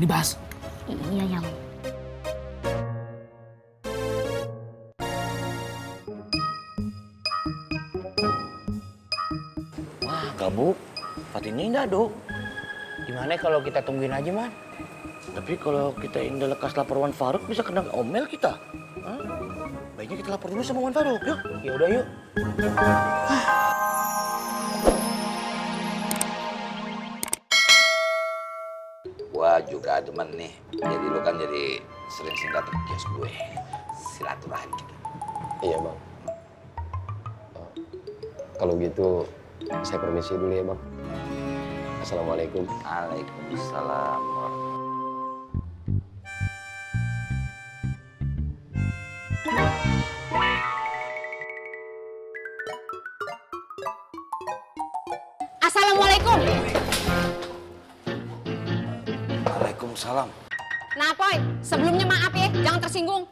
Jangan dibahas. Iya yang. Wah, gabuk. Fatin indah, Dok. Gimana kalau kita tungguin aja, Man? Tapi kalau kita indah lekas lapor Wan Faruk bisa kena omel kita. Hah? Baiknya kita lapor dulu sama Wan Faruk, yuk. Ya udah yuk. Gua juga demen nih. Jadi lu kan jadi sering-sering datang ke kios gue. Silaturahmi. Iya bang. Kalau gitu saya permisi dulu ya bang. Assalamualaikum. Waalaikumsalam. Assalamualaikum. Waalaikumsalam. Nah, Poy, sebelumnya maaf ya, jangan tersinggung.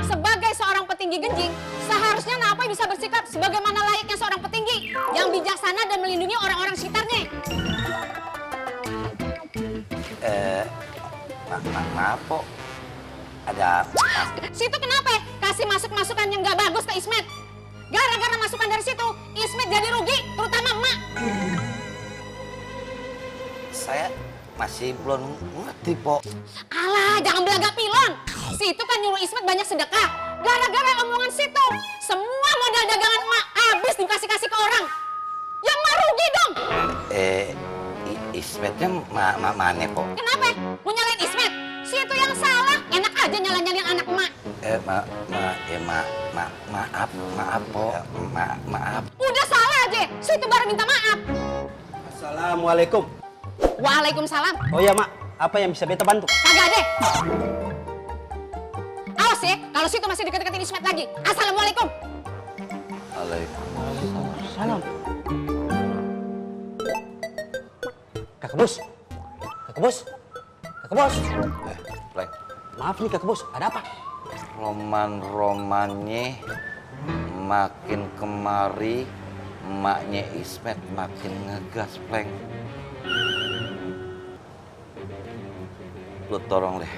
Sebagai seorang petinggi genjing, seharusnya Napoy bisa bersikap sebagaimana layaknya seorang petinggi yang bijaksana dan melindungi orang-orang sekitarnya. Maaf kok. Ada Situ kenapa ya? Kasih masukan yang nggak bagus ke Ismet. Gara-gara masukan dari situ, Ismet jadi rugi, terutama emak. saya masih belum ngerti, Po. Alah, jangan belagak pilon. Situ kan nyuruh Ismet banyak sedekah. Gara-gara omongan situ, semua modal dagangan emak habis dikasih-kasih ke orang. Yang emak rugi dong. Ismetnya mana, Po? Kenapa? Mau nyalain Ismet? Situ yang salah. Enak aja nyala-nyalain anak emak. Maaf, Po. Maaf. Udah salah aja. Situ baru minta maaf. Assalamualaikum. Waalaikumsalam. Oh ya mak, apa yang bisa beta bantu? Kagak deh. Awas ya, kalau situ masih deket-deketin Ismet lagi. Assalamualaikum. Salam. Kakak bos. Kakak bos. Kakak bos. Pleng. Maaf nih kakak bos, ada apa? Roman-romannya makin kemari, emaknya Ismet makin ngegas, Pleng. Lu tolong deh.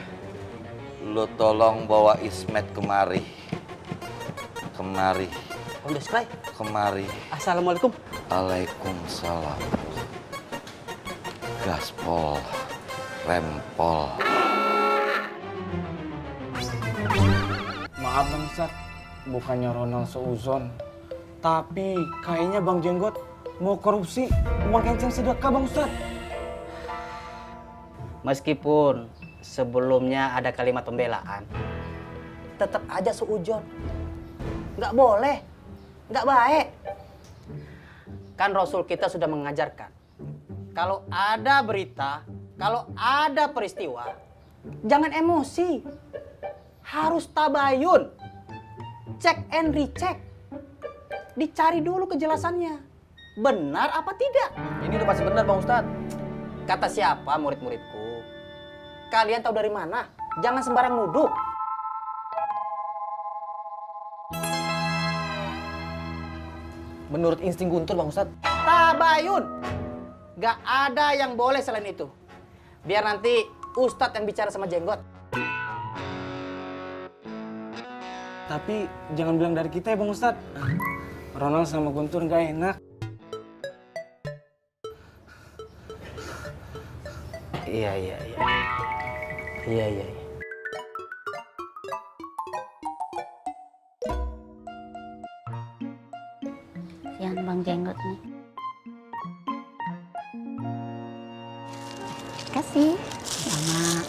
Lu tolong bawa Ismet kemari. Udah sekali. Kemari. Assalamualaikum. Waalaikumsalam. Gaspol. Rempol. Maaf Bang Ustad, bukannya Ronald seuzon. Tapi kayaknya Bang Jenggot mau korupsi uang kencing sedekah Bang Ustad. Meskipun sebelumnya ada kalimat pembelaan, tetap aja seujon. Nggak boleh, nggak baik. Kan Rasul kita sudah mengajarkan, kalau ada berita, kalau ada peristiwa, jangan emosi. Harus tabayun. Cek and recheck. Dicari dulu kejelasannya. Benar apa tidak? Ini udah pasti benar, Bang Ustadz. Kata siapa murid-muridku? Kalian tahu dari mana? Jangan sembarang nuduh. Menurut insting Guntur, Bang Ustadz. Tabayun. Gak ada yang boleh selain itu. Biar nanti Ustadz yang bicara sama Jenggot. Tapi jangan bilang dari kita ya Bang Ustad. Ronald sama Guntur nggak enak. Iya. Yang Bang Jenggot nih. Kasih. Sama.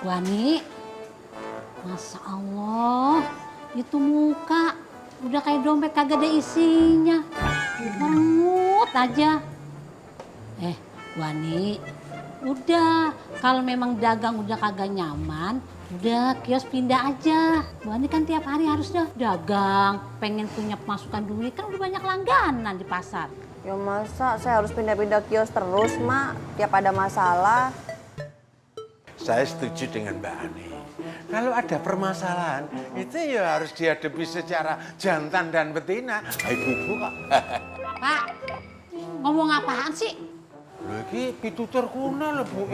Wani, Masya Allah, itu muka udah kayak dompet kagak ada isinya. Merengut aja. Wani, udah kalau memang dagang udah kagak nyaman, udah kios pindah aja. Wani kan tiap hari harus dagang, pengen punya pemasukan duit, kan udah banyak langganan di pasar. Ya masa saya harus pindah-pindah kios terus, Mak? Tiap ada masalah. saya setuju dengan Mbak Ani. Kalau ada permasalahan, itu ya harus dihadapi secara jantan dan betina. Ibu-ibu kok. Pak, ngomong apaan sih? Lagi pitutur kuno loh Bu.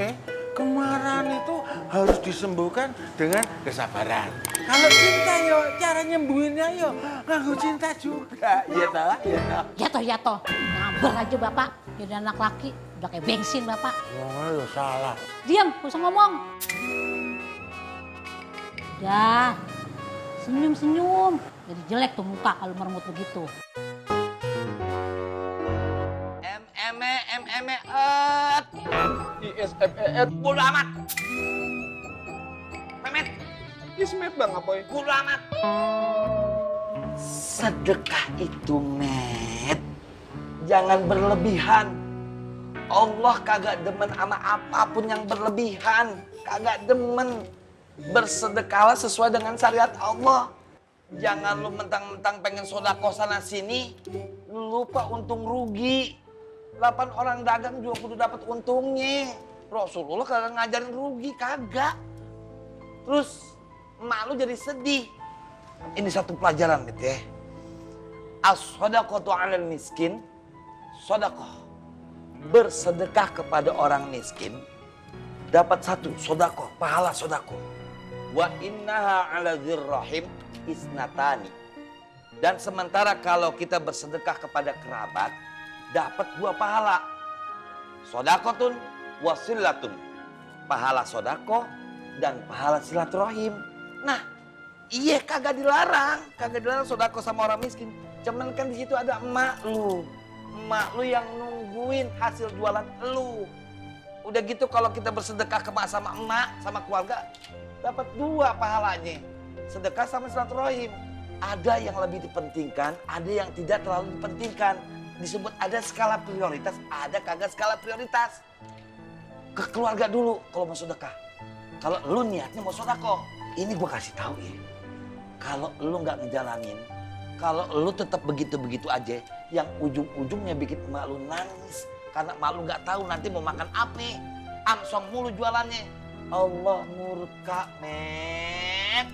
Kemarahan itu harus disembuhkan dengan kesabaran. Kalau cinta yo, cara nyembuhinnya yo nganggo cinta juga. Iya toh, iya toh. Jatuh. Ngabar aja Bapak. Jadi anak laki, udah kayak bensin Bapak. Oh, lo salah. Diam, gak usah ngomong. Udah, senyum-senyum. Jadi jelek tuh muka kalau meremut begitu. ISMER. Bodo amat. Memet. Ismet bang Apoy. Bodo amat. Sedekah itu, Met, jangan berlebihan. Allah kagak demen sama apapun yang berlebihan. Kagak demen. Bersedekahlah sesuai dengan syariat Allah. Jangan lu mentang-mentang pengen sodako sana sini, lu lupa untung rugi. 8 orang dagang juga kudu dapat untungnya. Rasulullah kagak ngajarin rugi, kagak. Terus emak lu jadi sedih. Ini satu pelajaran gitu ya. As-sadaqatu 'alal miskin, sedekah. Bersedekah kepada orang miskin dapat satu sedekah, pahala sedekah. Wa innaha 'ala dzirrahim isnatani. Dan sementara kalau kita bersedekah kepada kerabat dapat 2 pahala. Sedekatun wasilatun. Pahala sedekah dan pahala silaturahim. Nah, iya kagak dilarang sedekah sama orang miskin. Cuman kan di situ ada emak lu yang nungguin hasil jualan lu. Udah gitu kalau kita bersedekah sama emak, sama keluarga, dapat 2 pahalanya. Sedekah sama silaturahim. Ada yang lebih dipentingkan, ada yang tidak terlalu dipentingkan. Disebut ada skala prioritas, ada kagak skala prioritas. Ke keluarga dulu kalau mau sedekah. Kalau lu niatnya mau sedekah, ini gua kasih tahu ya. Kalau lu nggak ngejalanin, kalau lu tetap begitu-begitu aja, yang ujung-ujungnya bikin emak lu nangis. Karena emak lu nggak tahu nanti mau makan apa. Amsong mulu jualannya. Allah murka, Met.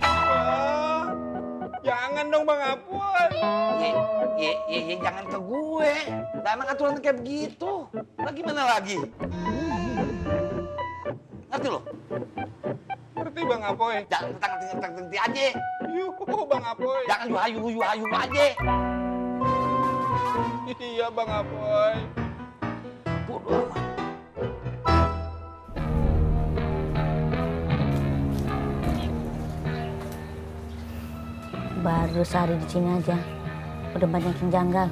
Jangan dong Bang Apoy. Ye, jangan ke gue. Nah, emang aturan kayak begitu. Lah gimana lagi? Ngerti lo? Ngerti Bang Apoy. Jangan ngerti aja. Yuh Bang Apoy. Jangan yuhayu aja. Iya Bang Apoy. Bodoh amat. Baru sehari di sini aja, udah banyak yang janggal.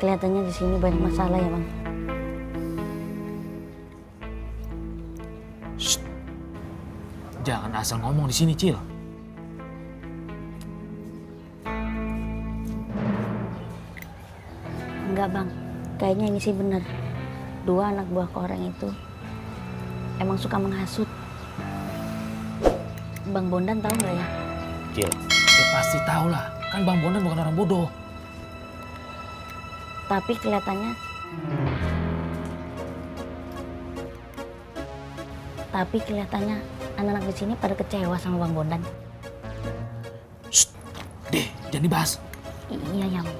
Kelihatannya di sini banyak masalah ya bang. Shh. Jangan asal ngomong di sini, Cil. Enggak bang, kayaknya ini sih bener. 2 anak buah orang itu emang suka menghasut. Bang Bondan tahu nggak ya? Cil, ya pasti tahu lah. Kan Bang Bondan bukan orang bodoh. Tapi kelihatannya anak-anak di sini pada kecewa sama Bang Bondan. Shh, deh, jangan dibahas. Iya ya bang.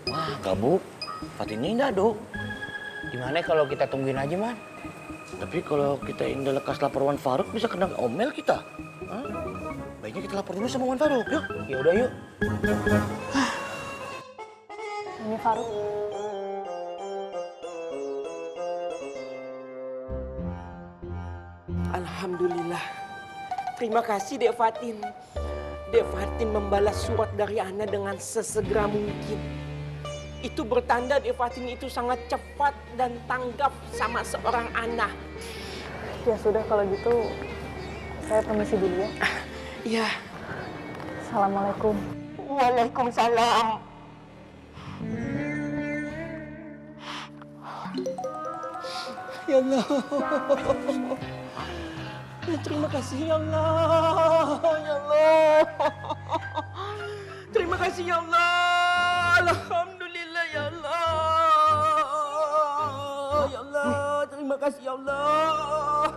Wah, gabuk. Fatinnya indah, Dok. Gimana kalau kita tungguin aja, Man? Tapi kalau kita indah lekas lapor Wan Faruk bisa kena omel kita. Hah? Baiknya kita lapor dulu sama Wan Faruk, yuk. Ya udah yuk. Ini Faruk. Alhamdulillah. Terima kasih Dek Fatin. Dek Fatin membalas surat dari Ana dengan sesegera mungkin. Itu bertanda Dek Fatin itu sangat cepat dan tanggap sama seorang Ana. Ya sudah kalau gitu, saya permisi dulu ya. Iya. Assalamualaikum. Waalaikumsalam. Ya Allah. Terima kasih ya Allah. Ya Allah. Terima kasih ya Allah. Alhamdulillah ya Allah. Ya Allah, terima kasih ya Allah.